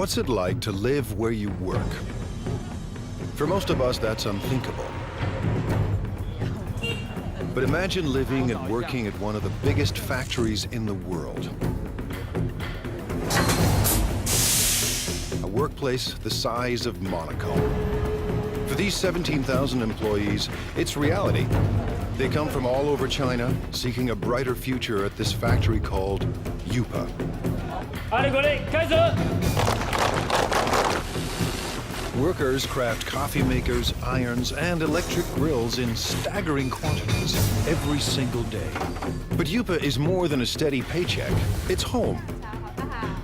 What's it like to live where you work? For most of us, that's unthinkable. But imagine living and working at one of the biggest factories in the world. A workplace the size of Monaco. For these 17,000 employees, it's reality. They come from all over China, seeking a brighter future at this factory called UPA. Workers craft coffee makers, irons, and electric grills in staggering quantities every single day. But UPA is more than a steady paycheck. It's home.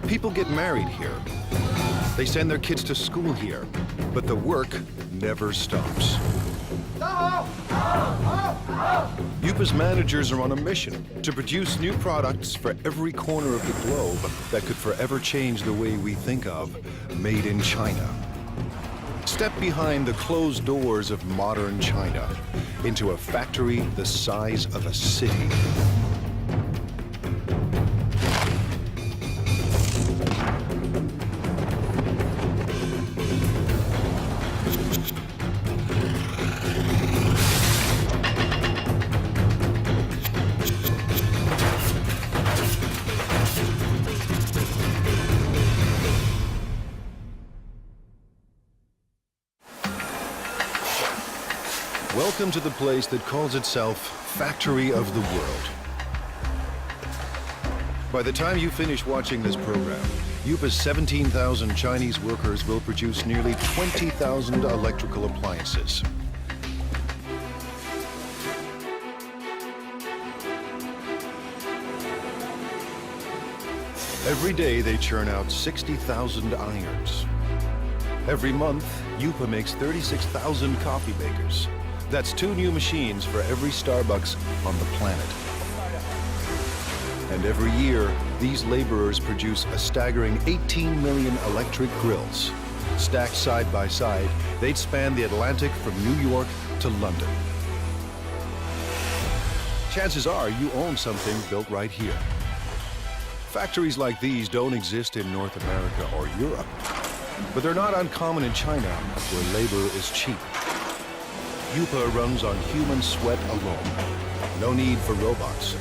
People get married here. They send their kids to school here. But the work never stops. UPA's managers are on a mission to produce new products for every corner of the globe that could forever change the way we think of made in China. Step behind the closed doors of modern China into a factory the size of a city. Welcome to the place that calls itself Factory of the World. By the time you finish watching this program, UPA's 17,000 Chinese workers will produce nearly 20,000 electrical appliances. Every day they churn out 60,000 irons. Every month, UPA makes 36,000 coffee makers. That's 2 new machines for every Starbucks on the planet. And every year, these laborers produce a staggering 18 million electric grills. Stacked side by side, they'd span the Atlantic from New York to London. Chances are you own something built right here. Factories like these don't exist in North America or Europe, but they're not uncommon in China, where labor is cheap. UPA runs on human sweat alone. No need for robots.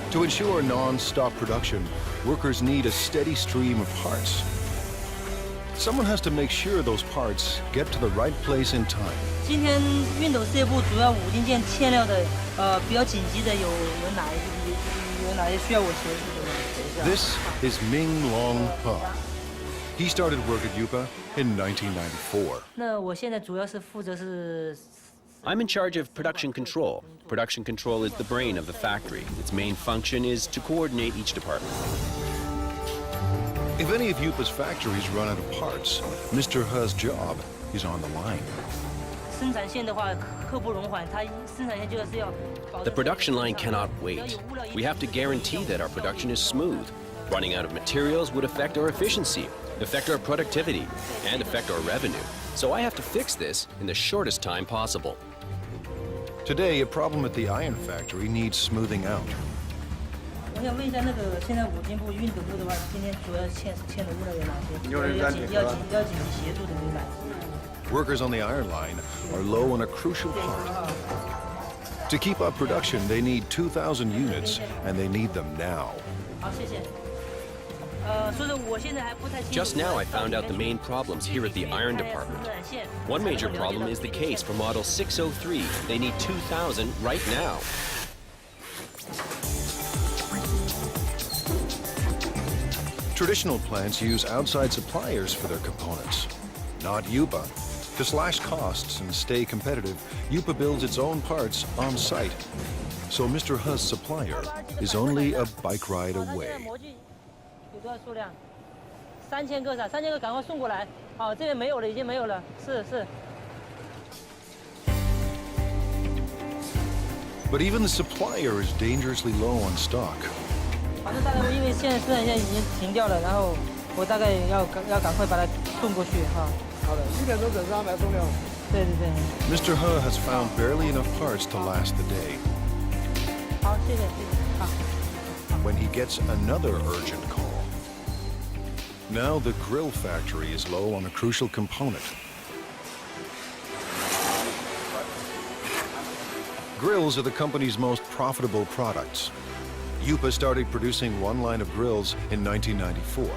To ensure non-stop production, workers need a steady stream of parts. Someone has to make sure those parts get to the right place in time. 今天熨斗事业部主要5零件欠料的，比较紧急的有哪些需要我协助的吗？ This is Ming Long Pa. He started work at UPA in 1994. 那我现在主要是负责是。 I'm in charge of production control. Production control is the brain of the factory. Its main function is to coordinate each department. If any of UPA's factories run out of parts, Mr. He's job is on the line. 生产线的话，刻不容缓，它生产线就是要。 The production line cannot wait. We have to guarantee that our production is smooth. Running out of materials would affect our efficiency, affect our productivity, and affect our revenue. So I have to fix this in the shortest time possible. Today, a problem at the iron factory needs smoothing out. 我想问一下，那个现在5金部熨斗部的话，今天主要欠的物料有哪些？要紧急协助的有哪些？ Workers on the iron line are low on a crucial part. To keep up production, they need 2,000 units, and they need them now. 好，谢谢。 Just now I found out the main problems here at the iron department. One major problem is the case for model 603. They need 2,000 right now. Traditional plants use outside suppliers for their components, not UPA. To slash costs and stay competitive, UPA builds its own parts on site. So Mr. He's supplier is only a bike ride away. 多少数量？3000个是，3000个赶快送过来。好，这边没有了，已经没有了。是。But even the supplier is dangerously low on stock. 反正大概因为现在生产线已经停掉了，然后我大概要赶快把它送过去哈。好的，7点钟准时安排送料。对。Mr. He has found barely enough parts to last the day. 好，谢谢。好。When he gets another urgent call. Now the grill factory is low on a crucial component. Grills are the company's most profitable products. UPA started producing one line of grills in 1994.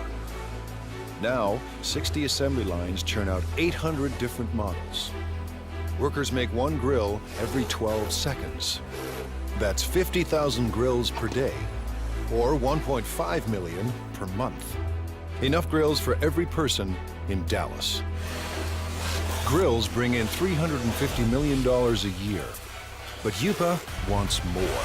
Now, 60 assembly lines churn out 800 different models. Workers make one grill every 12 seconds. That's 50,000 grills per day, or 1.5 million per month. Enough grills for every person in Dallas. Grills bring in $350 million a year, but UPA wants more.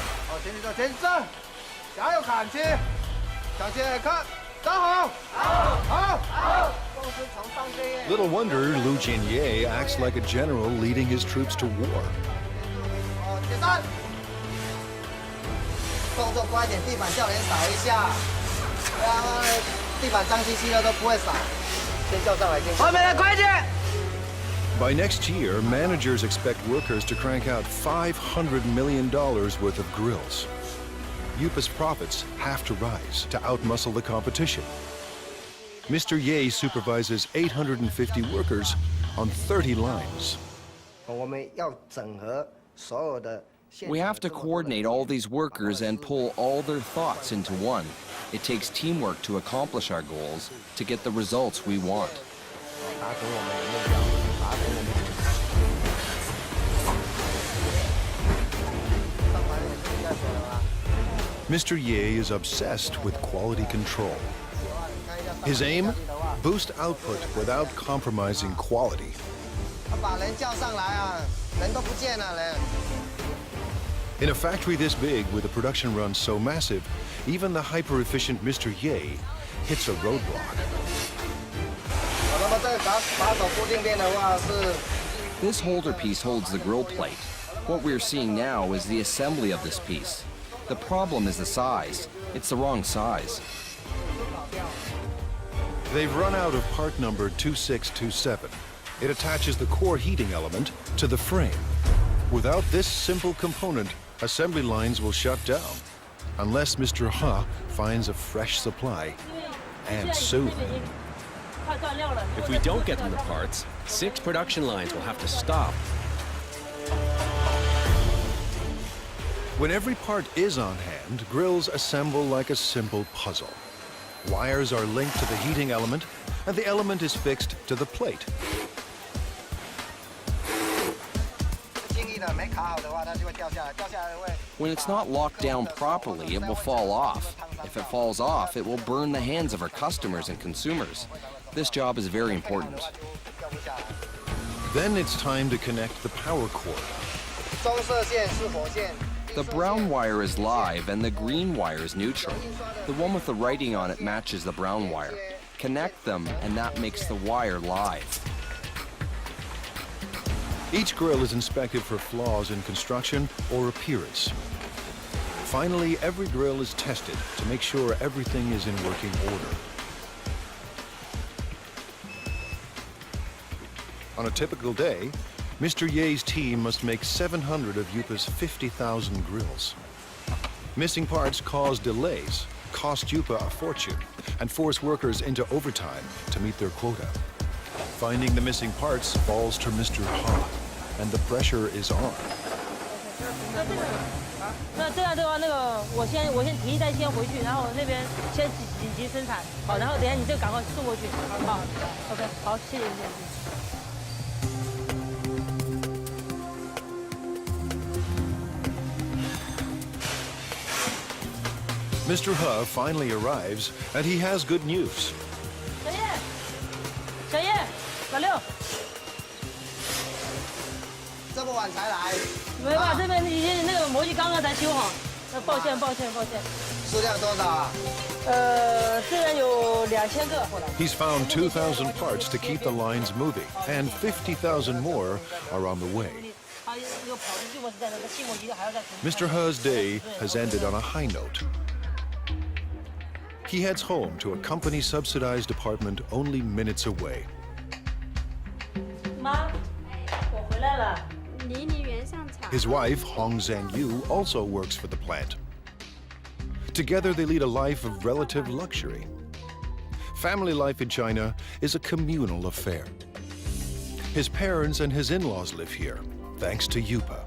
Little wonder Lu Jinye acts like a general leading his troops to war. By next year, managers expect workers to crank out $500 million worth of grills. UPA's profits have to rise to outmuscle the competition. Mr. Ye supervises 850 workers on 30 lines. We have to coordinate all these workers and pull all their thoughts into one. It takes teamwork to accomplish our goals, to get the results we want. Mr. Ye is obsessed with quality control. His aim? Boost output without compromising quality. In a factory this big, with a production run so massive, even the hyper-efficient Mr. Ye hits a roadblock. This holder piece holds the grill plate. What we're seeing now is the assembly of this piece. The problem is the size. It's the wrong size. They've run out of part number 2627. It attaches the core heating element to the frame. Without this simple component, assembly lines will shut down, unless Mr. Ha finds a fresh supply, and soon. If we don't get them the parts, 6 production lines will have to stop. When every part is on hand, grills assemble like a simple puzzle. Wires are linked to the heating element, and the element is fixed to the plate. When it's not locked down properly, it will fall off. If it falls off, it will burn the hands of our customers and consumers. This job is very important. Then it's time to connect the power cord. The brown wire is live and the green wire is neutral. The one with the writing on it matches the brown wire. Connect them and that makes the wire live. Each grill is inspected for flaws in construction or appearance. Finally, every grill is tested to make sure everything is in working order. On a typical day, Mr. Ye's team must make 700 of UPA's 50,000 grills. Missing parts cause delays, cost UPA a fortune, and force workers into overtime to meet their quota. Finding the missing parts falls to Mr. Ha, and the pressure is on. 那这样的话，我先提一袋先回去，然后那边先紧急生产，好，然后等一下你就赶快送过去，好 ，OK， 好，谢谢。 Mr. Ha finally arrives, and he has good news. 小叶，老六，这么晚才来？没办法，这边已经那个模具刚刚才修好，抱歉。数量多少啊？这边有2000个。 He's found 2,000 parts to keep the lines moving, and 50,000 more are on the way. Mr. Ha's day has ended on a high note. He heads home to a company-subsidized apartment only minutes away. 妈，我回来了。 His wife, Hong Zhangyu, also works for the plant. Together, they lead a life of relative luxury. Family life in China is a communal affair. His parents and his in-laws live here, thanks to Yupa.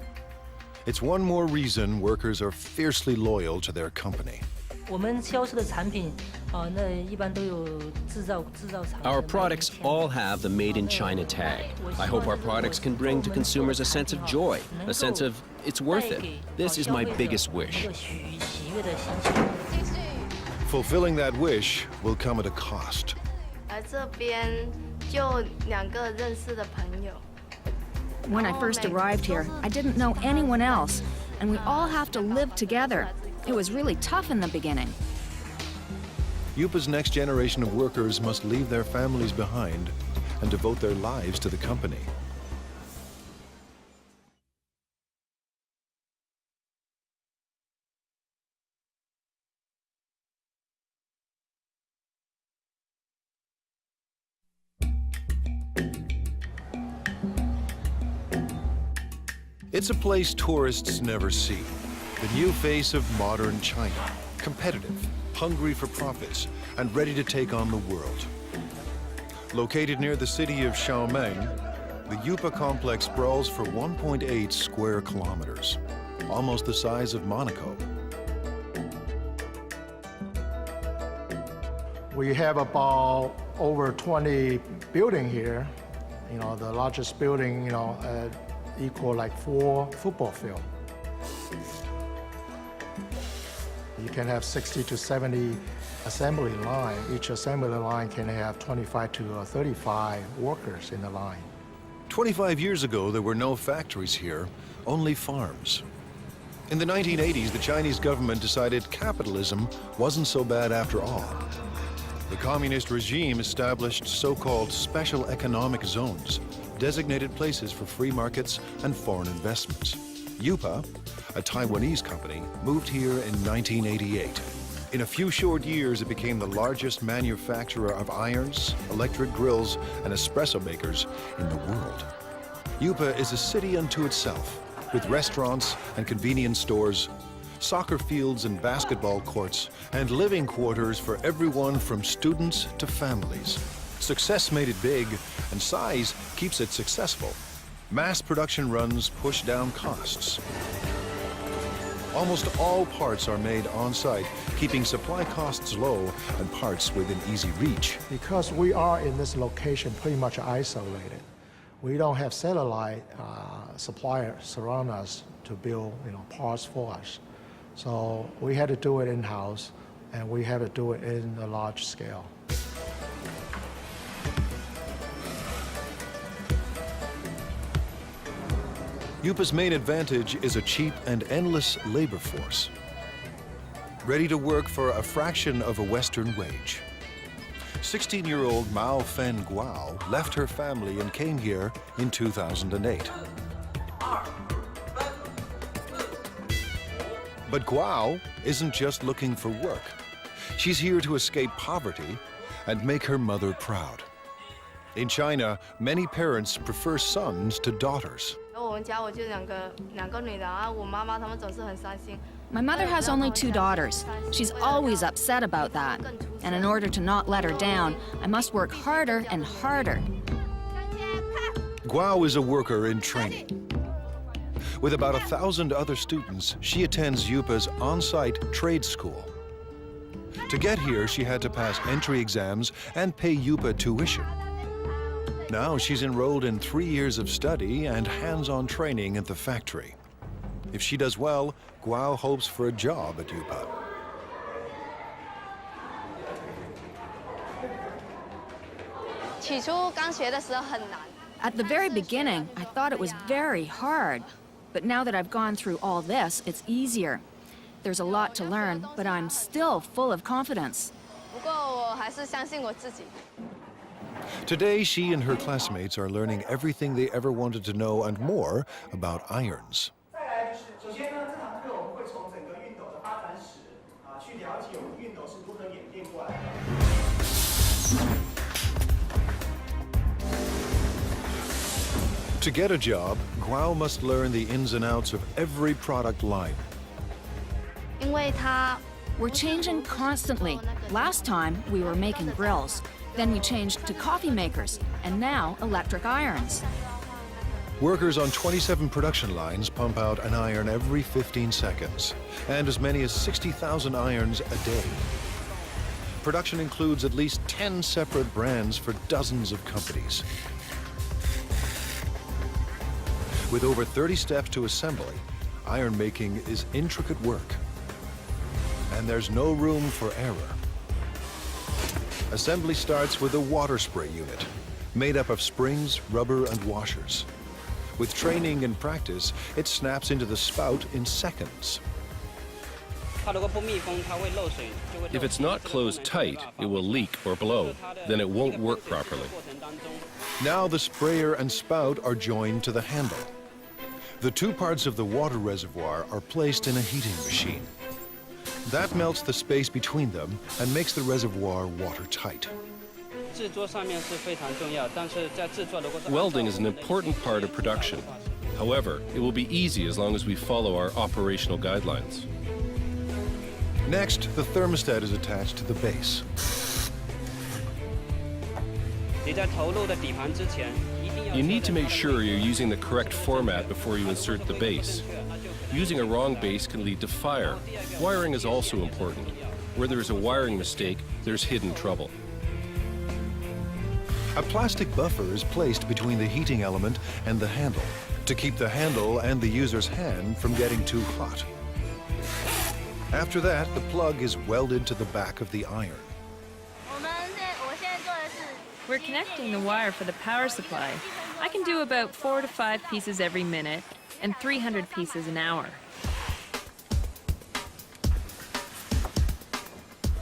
It's one more reason workers are fiercely loyal to their company. 我们销售的产品，那一般都有制造厂。 Our products all have the Made in China tag. I hope our products can bring to consumers a sense of joy, a sense of it's worth it. This is my biggest wish. Fulfilling that wish will come at a cost. 而这边就2个认识的朋友。 When I first arrived here, I didn't know anyone else, and we all have to live together. It was really tough in the beginning. Yupa's next generation of workers must leave their families behind and devote their lives to the company. It's a place tourists never see. The new face of modern China, competitive, hungry for profits, and ready to take on the world. Located near the city of Xiaomeng, the Yupa complex sprawls for 1.8 square kilometers, almost the size of Monaco. We have about over 20 buildings here. You know, the largest building, equal like 4 football fields. You can have 60 to 70 assembly line. Each assembly line can have 25 to 35 workers in the line. 25 years ago, there were no factories here, only farms. In the 1980s, the Chinese government decided capitalism wasn't so bad after all. The communist regime established so-called special economic zones, designated places for free markets and foreign investments. Yupa, a Taiwanese company, moved here in 1988. In a few short years, it became the largest manufacturer of irons, electric grills, and espresso makers in the world. Yupa is a city unto itself, with restaurants and convenience stores, soccer fields and basketball courts, and living quarters for everyone from students to families. Success made it big, and size keeps it successful. Mass production runs push down costs. Almost all parts are made on-site, keeping supply costs low and parts within easy reach. Because we are in this location pretty much isolated, we don't have satellite suppliers surround us to build parts for us. So we had to do it in-house, and we had to do it in a large scale. Yupa's main advantage is a cheap and endless labor force, ready to work for a fraction of a Western wage. 16-year-old Mao Fen Guao left her family and came here in 2008. But Guao isn't just looking for work. She's here to escape poverty and make her mother proud. In China, many parents prefer sons to daughters. My mother has only 2 daughters. She's always upset about that. And in order to not let her down, I must work harder and harder. Guao is a worker in training. With about 1,000 other students, she attends Yupa's on-site trade school. To get here, she had to pass entry exams and pay Yupa tuition. Now she's enrolled in 3 years of study and hands-on training at the factory. If she does well, Guao hopes for a job at Yupa. At the very beginning, I thought it was very hard. But now that I've gone through all this, it's easier. There's a lot to learn, but I'm still full of confidence. Today, she and her classmates are learning everything they ever wanted to know and more about irons. To get a job, Guao must learn the ins and outs of every product line. We're changing constantly. Last time, we were making grills. Then we changed to coffee makers, and now electric irons. Workers on 27 production lines pump out an iron every 15 seconds, and as many as 60,000 irons a day. Production includes at least 10 separate brands for dozens of companies. With over 30 steps to assembly, iron making is intricate work. And there's no room for error. Assembly starts with a water spray unit, made up of springs, rubber, and washers. With training and practice, it snaps into the spout in seconds. If it's not closed tight, it will leak or blow. Then it won't work properly. Now the sprayer and spout are joined to the handle. The two parts of the water reservoir are placed in a heating machine. That melts the space between them and makes the reservoir watertight. Welding is an important part of production. However, it will be easy as long as we follow our operational guidelines. Next, the thermostat is attached to the base. You need to make sure you're using the correct format before you insert the base. Using a wrong base can lead to fire. Wiring is also important. Where there is a wiring mistake, there's hidden trouble. A plastic buffer is placed between the heating element and the handle to keep the handle and the user's hand from getting too hot. After that, the plug is welded to the back of the iron. We're connecting the wire for the power supply. I can do about 4 to 5 pieces every minute and 300 pieces an hour.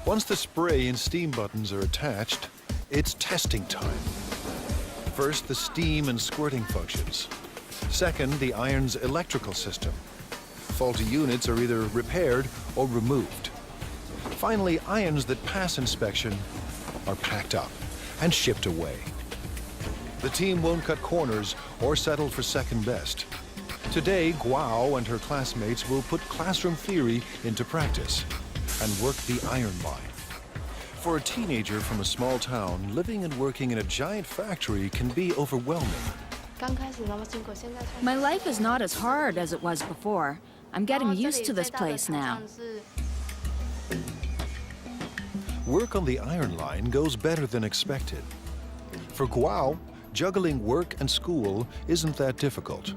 Once the spray and steam buttons are attached, it's testing time. First, the steam and squirting functions. Second, the iron's electrical system. Faulty units are either repaired or removed. Finally, irons that pass inspection are packed up and shipped away. The team won't cut corners or settle for second best. Today, Guo and her classmates will put classroom theory into practice and work the iron line. For a teenager from a small town, living and working in a giant factory can be overwhelming. My life is not as hard as it was before. I'm getting used to this place now. Work on the iron line goes better than expected. For Guo, juggling work and school isn't that difficult.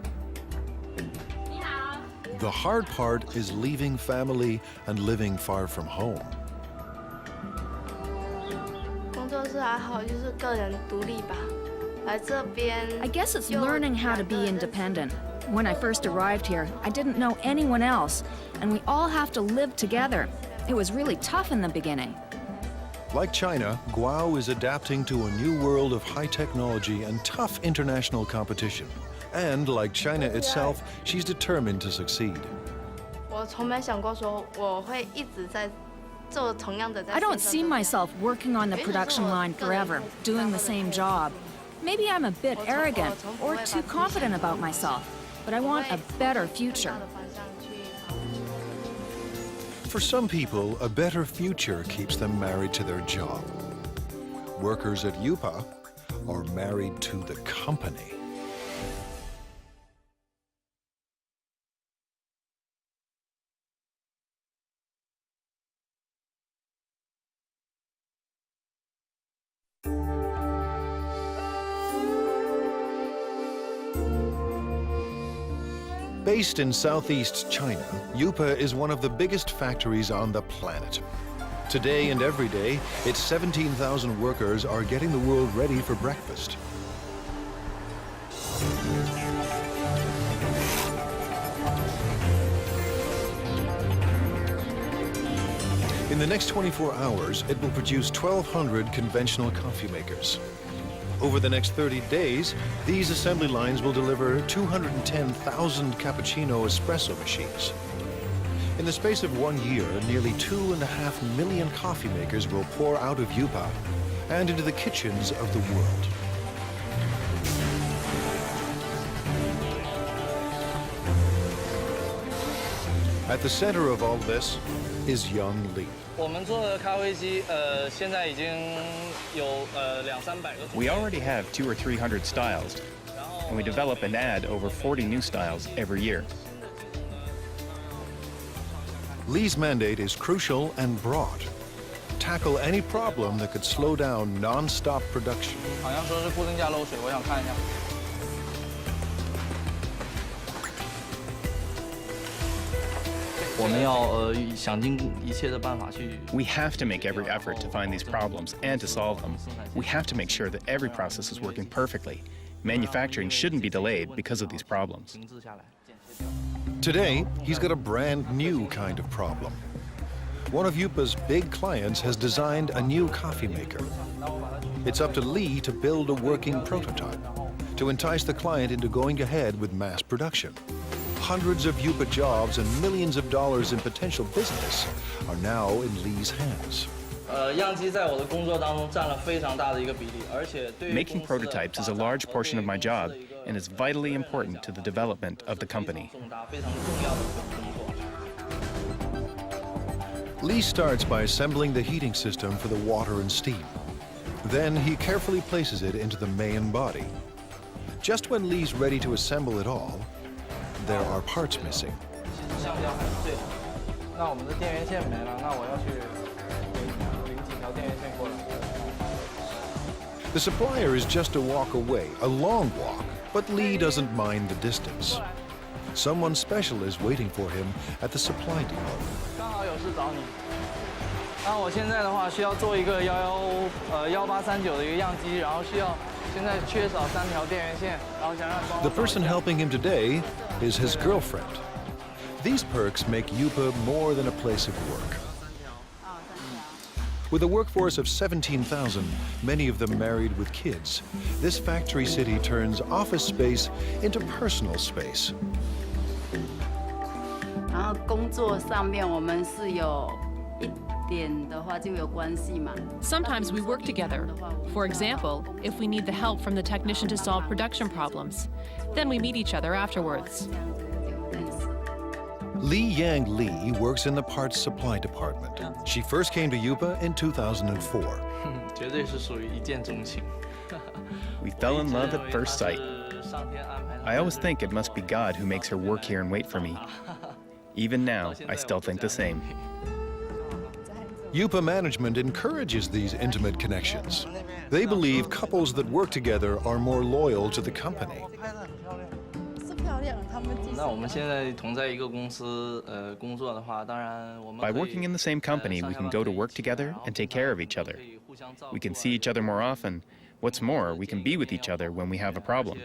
The hard part is leaving family and living far from home. I guess it's learning how to be independent. When I first arrived here, I didn't know anyone else, and we all have to live together. It was really tough in the beginning. Like China, Guo is adapting to a new world of high technology and tough international competition. And like China itself, she's determined to succeed. I don't see myself working on the production line forever, doing the same job. Maybe I'm a bit arrogant or too confident about myself, but I want a better future. For some people, a better future keeps them married to their job. Workers at UPA are married to the company. Based in southeast China, UPA is one of the biggest factories on the planet. Today and every day, its 17,000 workers are getting the world ready for breakfast. In the next 24 hours, it will produce 1,200 conventional coffee makers. Over the next 30 days, these assembly lines will deliver 210,000 cappuccino espresso machines. In the space of 1 year, nearly 2.5 million coffee makers will pour out of UPA and into the kitchens of the world. At the center of all this is young Lee. We already have 200 or 300 styles, and we develop and add over 40 new styles every year. Lee's mandate is crucial and broad. Tackle any problem that could slow down non-stop production. We have to make every effort to find these problems and to solve them. We have to make sure that every process is working perfectly. Manufacturing shouldn't be delayed because of these problems. Today, he's got a brand new kind of problem. One of Yupa's big clients has designed a new coffee maker. It's up to Lee to build a working prototype to entice the client into going ahead with mass production. Hundreds of Yupa jobs and millions of dollars in potential business are now in Lee's hands. Making prototypes is a large portion of my job and is vitally important to the development of the company. Lee starts by assembling the heating system for the water and steam. Then he carefully places it into the main body. Just when Lee's ready to assemble it all, there are parts missing. The supplier is just a walk away, a long walk, but Lee doesn't mind the distance. Someone special is waiting for him at the supply depot. The person helping him today is his girlfriend. These perks make Yupa more than a place of work. With a workforce of 17,000, many of them married with kids, this factory city turns office space into personal space. Sometimes we work together. For example, if we need the help from the technician to solve production problems, then we meet each other afterwards. Li Yang Lee works in the parts supply department. She first came to Yupa in 2004. We fell in love at first sight. I always think it must be God who makes her work here and wait for me. Even now, I still think the same. Yupa management encourages these intimate connections. They believe couples that work together are more loyal to the company. By working in the same company, we can go to work together and take care of each other. We can see each other more often. What's more, we can be with each other when we have a problem.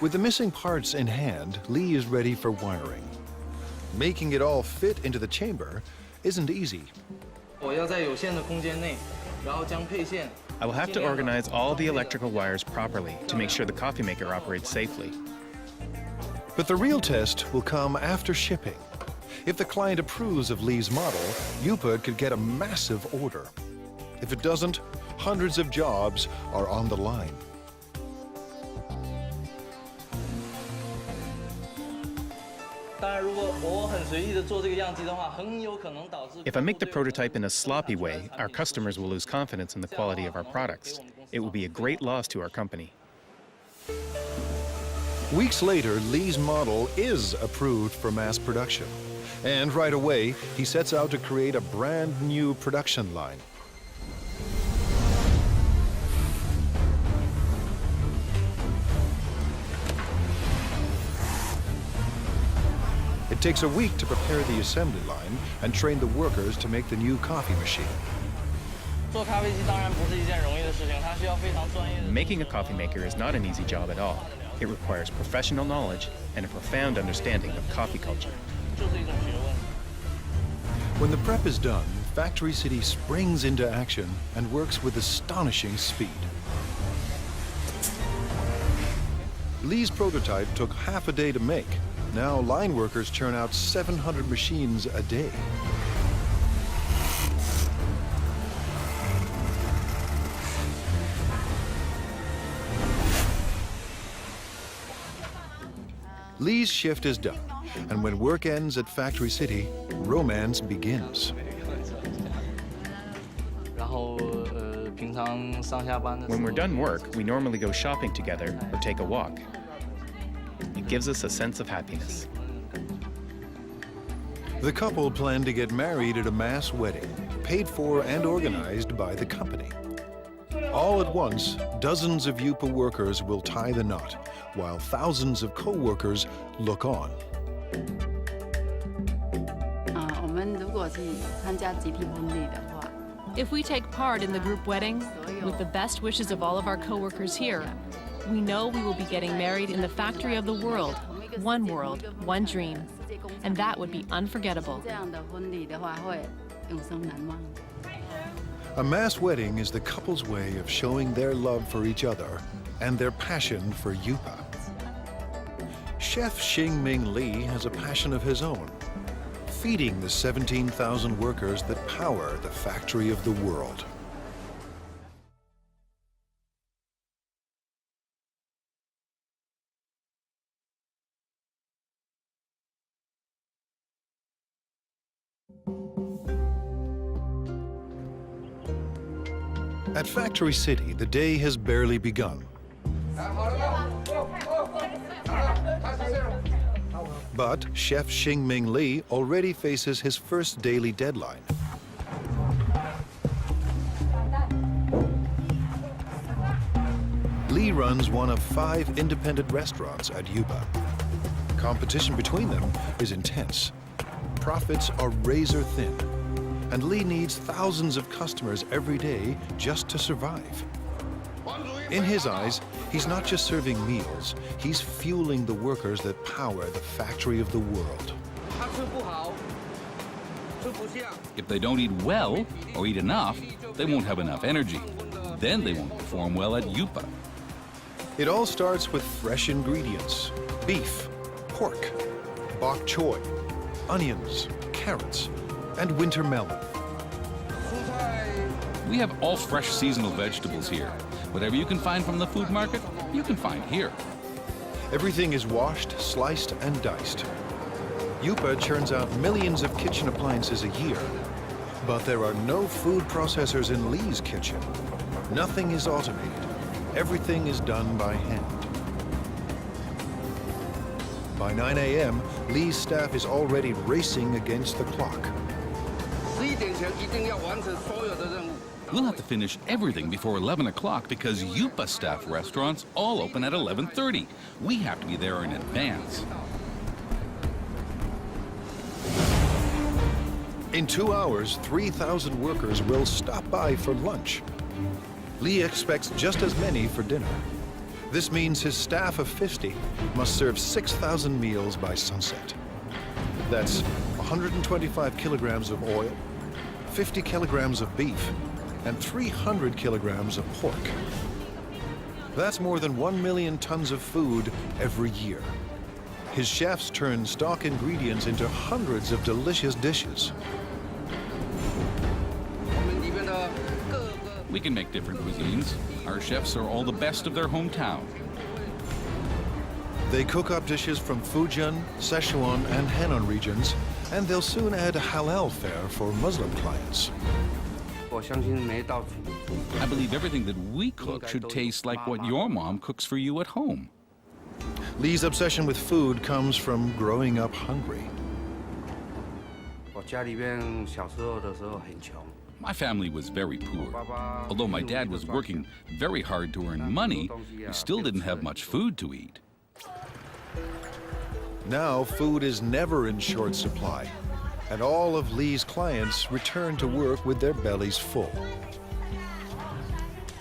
With the missing parts in hand, Lee is ready for wiring. Making it all fit into the chamber isn't easy. I will have to organize all the electrical wires properly to make sure the coffee maker operates safely. But the real test will come after shipping. If the client approves of Lee's model, Yupa could get a massive order. If it doesn't, hundreds of jobs are on the line. If I make the prototype in a sloppy way, our customers will lose confidence in the quality of our products. It will be a great loss to our company. Weeks later, Lee's model is approved for mass production. And right away, he sets out to create a brand new production line. It takes a week to prepare the assembly line and train the workers to make the new coffee machine. Making a coffee maker is not an easy job at all. It requires professional knowledge and a profound understanding of coffee culture. When the prep is done, Factory City springs into action and works with astonishing speed. Lee's prototype took half a day to make. Now line workers churn out 700 machines a day. Lee's shift is done, and when work ends at Factory City, romance begins. When we're done work, we normally go shopping together or take a walk. It gives us a sense of happiness. The couple plan to get married at a mass wedding, paid for and organized by the company. All at once, dozens of UPA workers will tie the knot, while thousands of co-workers look on. If we take part in the group wedding, with the best wishes of all of our co-workers here, we know we will be getting married in the factory of the world, one dream, and that would be unforgettable. A mass wedding is the couple's way of showing their love for each other and their passion for UPA. Chef Xingming Li has a passion of his own, feeding the 17,000 workers that power the factory of the world. At Factory City, the day has barely begun. But Chef Xingming Li already faces his first daily deadline. Li runs one of 5 independent restaurants at UPA. Competition between them is intense. Profits are razor thin, and Li needs thousands of customers every day just to survive. In his eyes, he's not just serving meals, he's fueling the workers that power the factory of the world. If they don't eat well or eat enough, they won't have enough energy. Then they won't perform well at UPA. It all starts with fresh ingredients: beef, pork, bok choy, onions, carrots, and winter melon. We have all fresh seasonal vegetables here. Whatever you can find from the food market, you can find here. Everything is washed, sliced, and diced. UPA churns out millions of kitchen appliances a year, but there are no food processors in Li's kitchen. Nothing is automated. Everything is done by hand. By 9 a.m., Li's staff is already racing against the clock. We'll have to finish everything before 11 o'clock because UPA staff restaurants all open at 11:30. We have to be there in advance. In 2 hours, 3,000 workers will stop by for lunch. Li expects just as many for dinner. This means his staff of 50 must serve 6,000 meals by sunset. That's 125 kilograms of oil, 50 kilograms of beef, and 300 kilograms of pork. That's more than 1 million tons of food every year. His chefs turn stock ingredients into hundreds of delicious dishes. We can make different cuisines. Our chefs are all the best of their hometown. They cook up dishes from Fujian, Sichuan, and Henan regions, and they'll soon add a halal fare for Muslim clients. I believe everything that we cook should taste like what your mom cooks for you at home. Li's obsession with food comes from growing up hungry. My family was very poor. Although my dad was working very hard to earn money, we still didn't have much food to eat. Now food is never in short supply, and all of Li's clients return to work with their bellies full.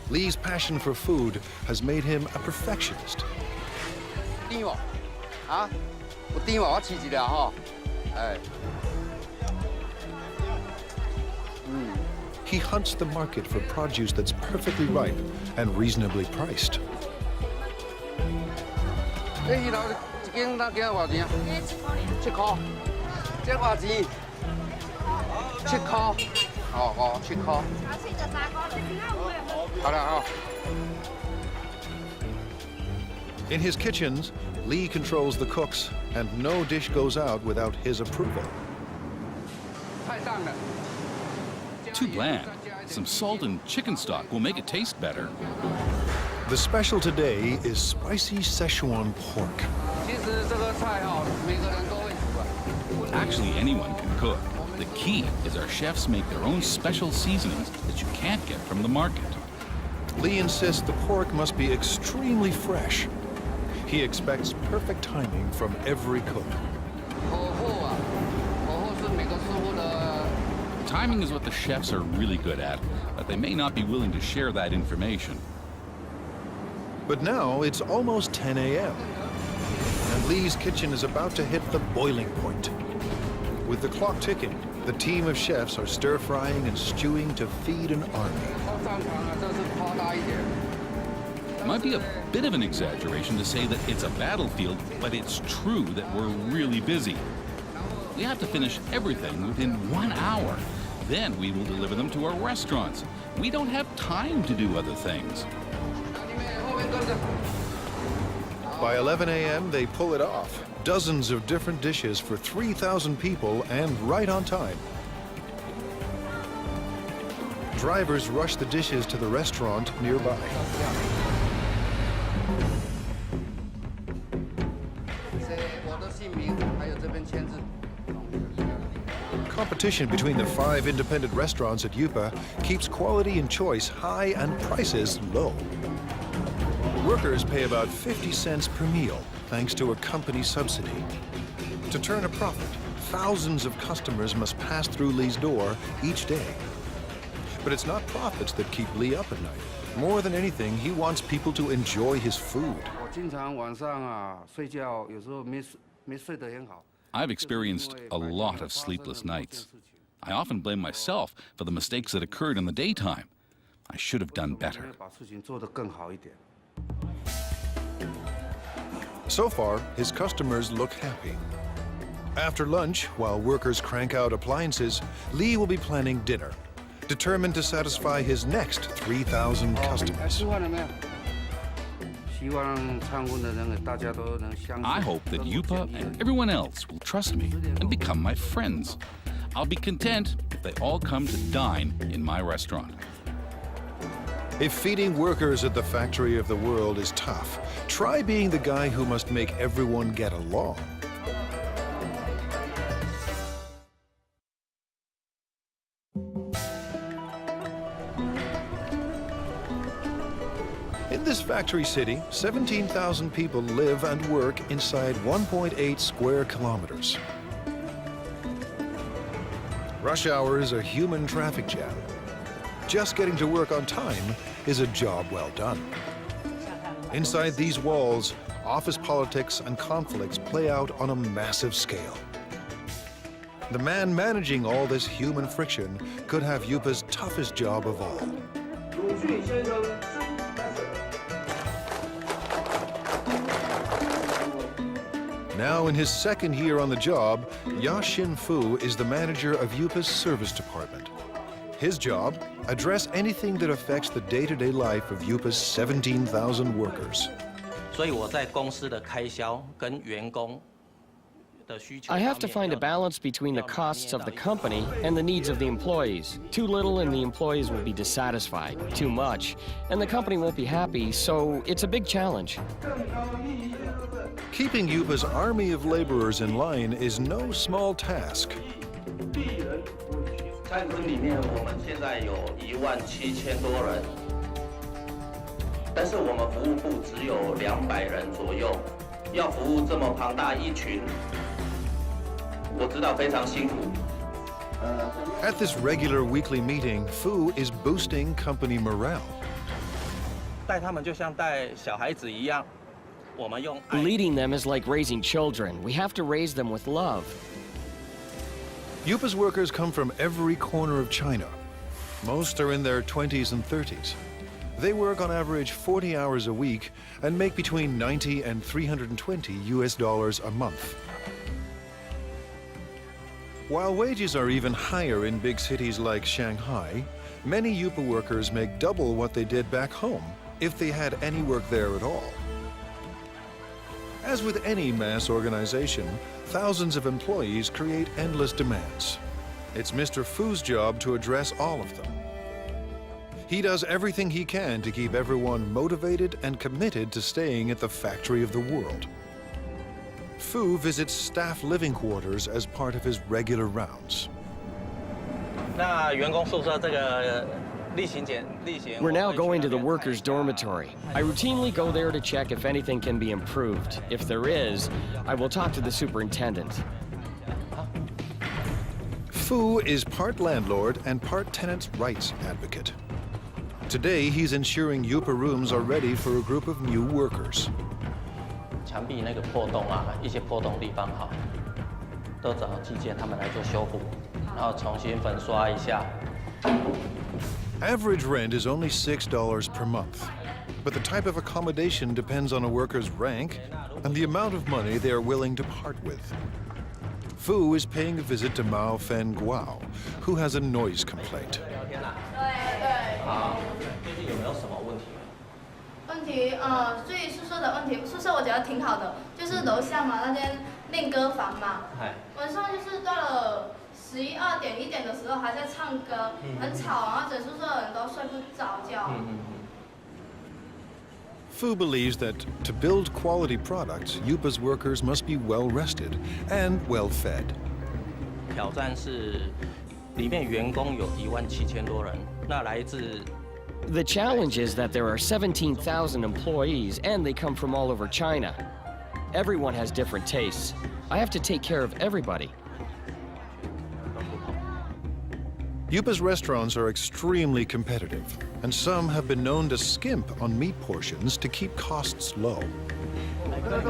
Li's passion for food has made him a perfectionist. He hunts the market for produce that's perfectly ripe and reasonably priced. In his kitchens, Lee controls the cooks, and no dish goes out without his approval. Too bland. Some salt and chicken stock will make it taste better. The special today is spicy Szechuan pork. Actually, anyone can cook. The key is our chefs make their own special seasonings that you can't get from the market. Lee insists the pork must be extremely fresh. He expects perfect timing from every cook. Timing is what the chefs are really good at, but they may not be willing to share that information. But now it's almost 10 a.m. and Lee's kitchen is about to hit the boiling point. With the clock ticking, the team of chefs are stir-frying and stewing to feed an army. It might be a bit of an exaggeration to say that it's a battlefield, but it's true that we're really busy. We have to finish everything within 1 hour. Then we will deliver them to our restaurants. We don't have time to do other things. By 11 a.m., they pull it off. Dozens of different dishes for 3,000 people and right on time. Drivers rush the dishes to the restaurant nearby. Competition between the 5 independent restaurants at Yupa keeps quality and choice high and prices low. Workers pay about 50 cents per meal, thanks to a company subsidy. To turn a profit, thousands of customers must pass through Lee's door each day. But it's not profits that keep Lee up at night. More than anything, he wants people to enjoy his food. I've experienced a lot of sleepless nights. I often blame myself for the mistakes that occurred in the daytime. I should have done better. So far, his customers look happy. After lunch, while workers crank out appliances, Lee will be planning dinner, determined to satisfy his next 3,000 customers. I hope that Yupa and everyone else will trust me and become my friends. I'll be content if they all come to dine in my restaurant. If feeding workers at the factory of the world is tough, try being the guy who must make everyone get along. In this factory city, 17,000 people live and work inside 1.8 square kilometers. Rush hour is a human traffic jam. Just getting to work on time is a job well done. Inside these walls, office politics and conflicts play out on a massive scale. The man managing all this human friction could have Yupa's toughest job of all. Now in his second year on the job, Ya Xin-fu is the manager of Yupa's service department. His job, address anything that affects the day-to-day life of Yupa's 17,000 workers. I have to find a balance between the costs of the company and the needs of the employees. Too little and the employees will be dissatisfied. Too much, and the company won't be happy, so it's a big challenge. Keeping Yupa's army of laborers in line is no small task. At this regular weekly meeting, Fu is boosting company morale. Leading them is like raising children. We have to raise them with love. Yupa's workers come from every corner of China. Most are in their 20s and 30s. They work on average 40 hours a week and make between $90 and $320 US a month. While wages are even higher in big cities like Shanghai, many Yupa workers make double what they did back home if they had any work there at all. As with any mass organization, thousands of employees create endless demands. It's Mr. Fu's job to address all of them. He does everything he can to keep everyone motivated and committed to staying at the factory of the world. Fu visits staff living quarters as part of his regular rounds. We're now going to the workers' dormitory. I routinely go there to check if anything can be improved. If there is, I will talk to the superintendent. Fu is part landlord and part tenants' rights advocate. Today, he's ensuring Yupa rooms are ready for a group of new workers. Average rent is only $6 per month, but the type of accommodation depends on a worker's rank and the amount of money they are willing to part with. Fu is paying a visit to Mao Fen Guao, who has a noise complaint. 问题，所以宿舍的问题，宿舍我觉得挺好的，就是楼下嘛，那间练歌房嘛，晚上就是到了11、2点、1点的时候还在唱歌，很吵，然后整宿舍的人都睡不着觉。Fu believes that to build quality products, Yupa's workers must be well rested and well fed. 挑战是，里面员工有17000多人，那来自。 The challenge is that there are 17,000 employees and they come from all over China. Everyone has different tastes. I have to take care of everybody. Yupa's restaurants are extremely competitive, and some have been known to skimp on meat portions to keep costs low.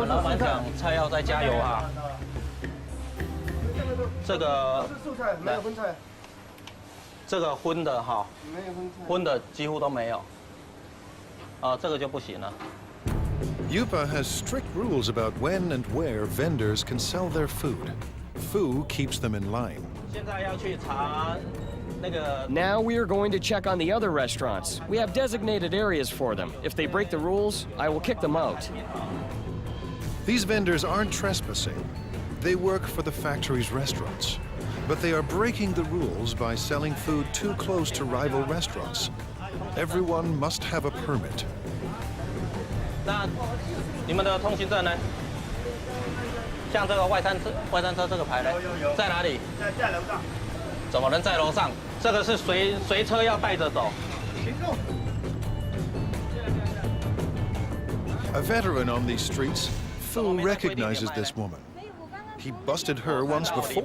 老板讲菜要再加油啊！这个没有荤菜。 这个荤的哈，荤的几乎都没有，这个就不行了。Yupa has strict rules about when and where vendors can sell their food. Fu keeps them in line. 现在要去查那个。 Now we are going to check on the other restaurants. We have designated areas for them. If they break the rules, I will kick them out. These vendors aren't trespassing. They work for the factory's restaurants. But they are breaking the rules by selling food too close to rival restaurants. Everyone must have a permit. 那你们的通行证呢？像这个外餐车这个牌呢，在哪里？在楼上。怎么能在楼上？这个是随车要带着走。 A veteran on these streets, Fu recognizes this woman. He busted her once before.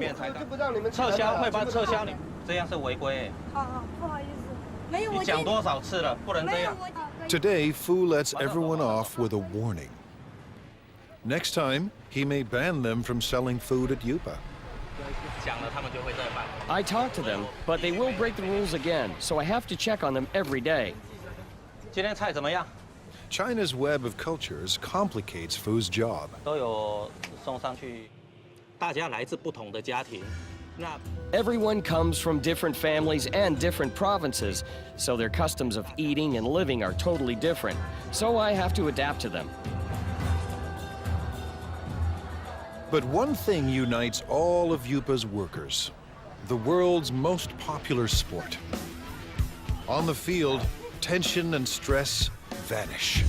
撤销会把撤销你，这样是违规。不好意思，没有。你讲多少次了，不能这样。 Today, Fu lets everyone off with a warning. Next time, he may ban them from selling food at Yupa. 讲了，他们就会再办。 I talk to them, but they will break the rules again, so I have to check on them every day. 今天菜怎么样？ China's web of cultures complicates Fu's job. 都有送上去。 大家来自不同的家庭，那 Everyone comes from different families and different provinces, so their customs of eating and living are totally different. So I have to adapt to them. But one thing unites all of Yupa's workers: the world's most popular sport. On the field, tension and stress vanish.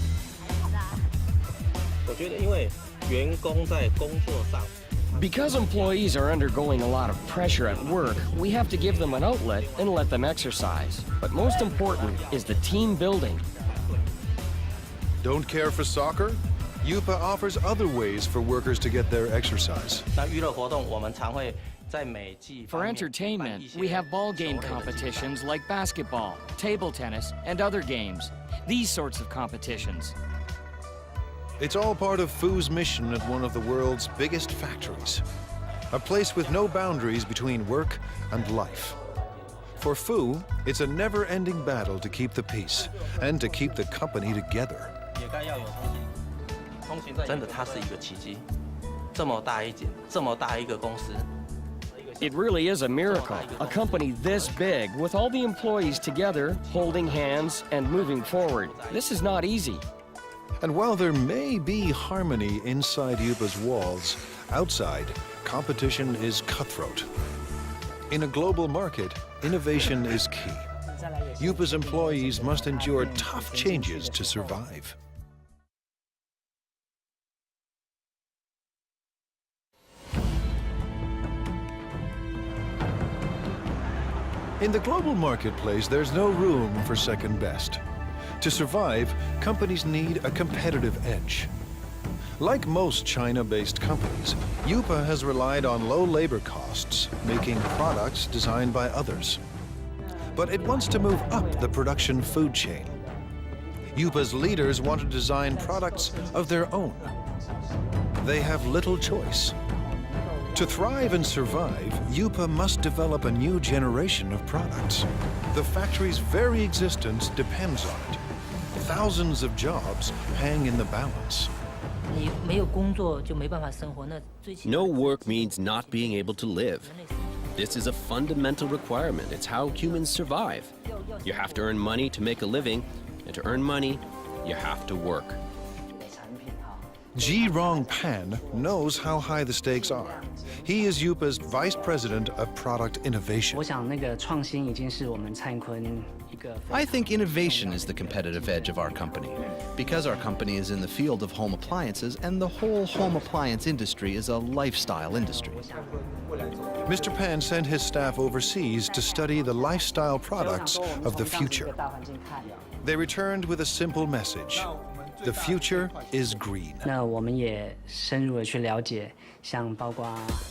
我觉得，因为员工在工作上。 Because employees are undergoing a lot of pressure at work, we have to give them an outlet and let them exercise. But most important is the team building. Don't care for soccer? Yupa offers other ways for workers to get their exercise. For entertainment, we have ball game competitions like basketball, table tennis, and other games. These sorts of competitions. It's all part of Fu's mission at one of the world's biggest factories, a place with no boundaries between work and life. For Fu, it's a never-ending battle to keep the peace and to keep the company together. 真的，它是一个奇迹，这么大一间，这么大一个公司。 It really is a miracle. A company this big, with all the employees together, holding hands and moving forward. This is not easy. And while there may be harmony inside Yupa's walls, outside, competition is cutthroat. In a global market, innovation is key. Yupa's employees must endure tough changes to survive. In the global marketplace, there's no room for second best. To survive, companies need a competitive edge. Like most China-based companies, Yupa has relied on low labor costs, making products designed by others. But it wants to move up the production food chain. Yupa's leaders want to design products of their own. They have little choice. To thrive and survive, Yupa must develop a new generation of products. The factory's very existence depends on it. Thousands of jobs hang in the balance. No work means not being able to live. This is a fundamental requirement. It's how humans survive. You have to earn money to make a living, and to earn money, you have to work. Ji Rongpan knows how high the stakes are. He is Yupa's Vice President of Product Innovation. I think innovation is the competitive edge of our company, because our company is in the field of home appliances, and the whole home appliance industry is a lifestyle industry. Mr. Pan sent his staff overseas to study the lifestyle products of the future. They returned with a simple message. The future is green.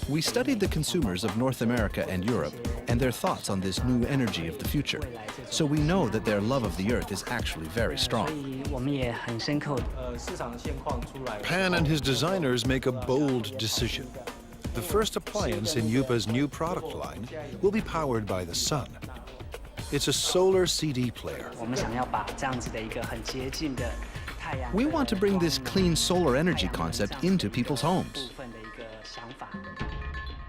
We studied the consumers of North America and Europe and their thoughts on this new energy of the future. So we know that their love of the earth is actually very strong. Pan and his designers make a bold decision. The first appliance in Yupa's new product line will be powered by the sun. It's a solar CD player. We want to bring this clean solar energy concept into people's homes.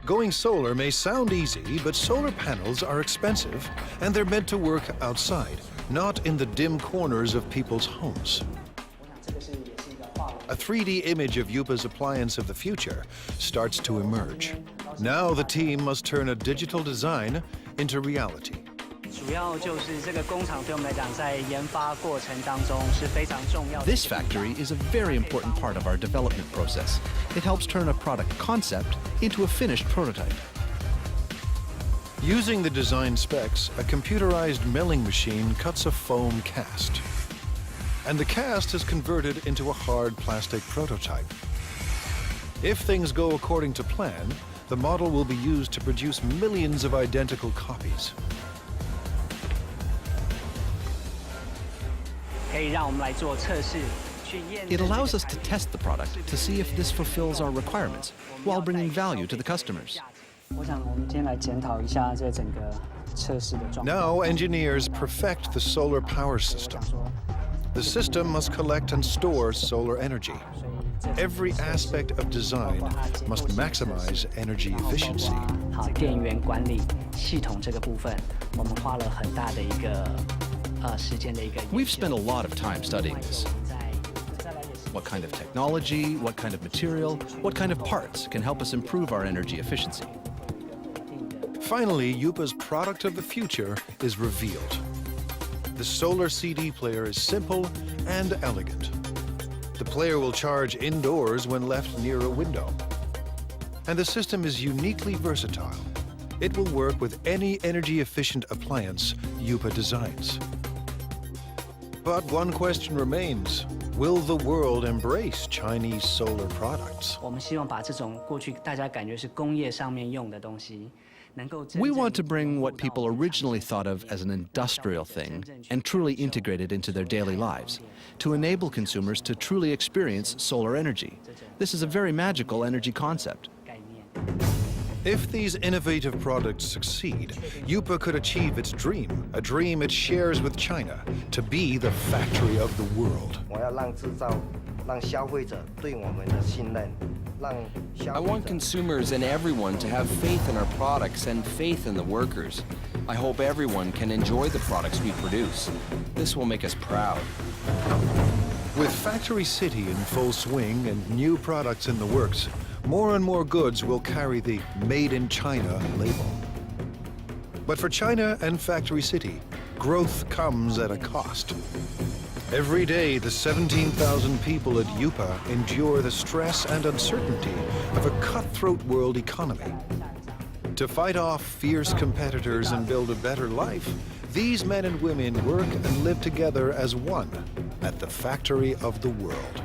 Going solar may sound easy, but solar panels are expensive, and they're meant to work outside, not in the dim corners of people's homes. A 3D image of Yupa's appliance of the future starts to emerge. Now the team must turn a digital design into reality. This factory is a very important part of our development process. It helps turn a product concept into a finished prototype. Using the design specs, a computerized milling machine cuts a foam cast. And the cast is converted into a hard plastic prototype. If things go according to plan, the model will be used to produce millions of identical copies. It allows us to test the product to see if this fulfills our requirements while bringing value to the customers. Now engineers perfect the solar power system. The system must collect and store solar energy. Every aspect of design must maximize energy efficiency. We've spent a lot of time studying this. What kind of technology, what kind of material, what kind of parts can help us improve our energy efficiency? Finally, Yupa's product of the future is revealed. The solar CD player is simple and elegant. The player will charge indoors when left near a window. And the system is uniquely versatile. It will work with any energy-efficient appliance Yupa designs. But one question remains. Will the world embrace Chinese solar products? We want to bring what people originally thought of as an industrial thing and truly integrate it into their daily lives, to enable consumers to truly experience solar energy. This is a very magical energy concept. If these innovative products succeed, Yupa could achieve its dream, a dream it shares with China, to be the factory of the world. I want consumers and everyone to have faith in our products and faith in the workers. I hope everyone can enjoy the products we produce. This will make us proud. With Factory City in full swing and new products in the works, more and more goods will carry the Made in China label. But for China and Factory City, growth comes at a cost. Every day, the 17,000 people at UPA endure the stress and uncertainty of a cutthroat world economy. To fight off fierce competitors and build a better life, these men and women work and live together as one at the factory of the world.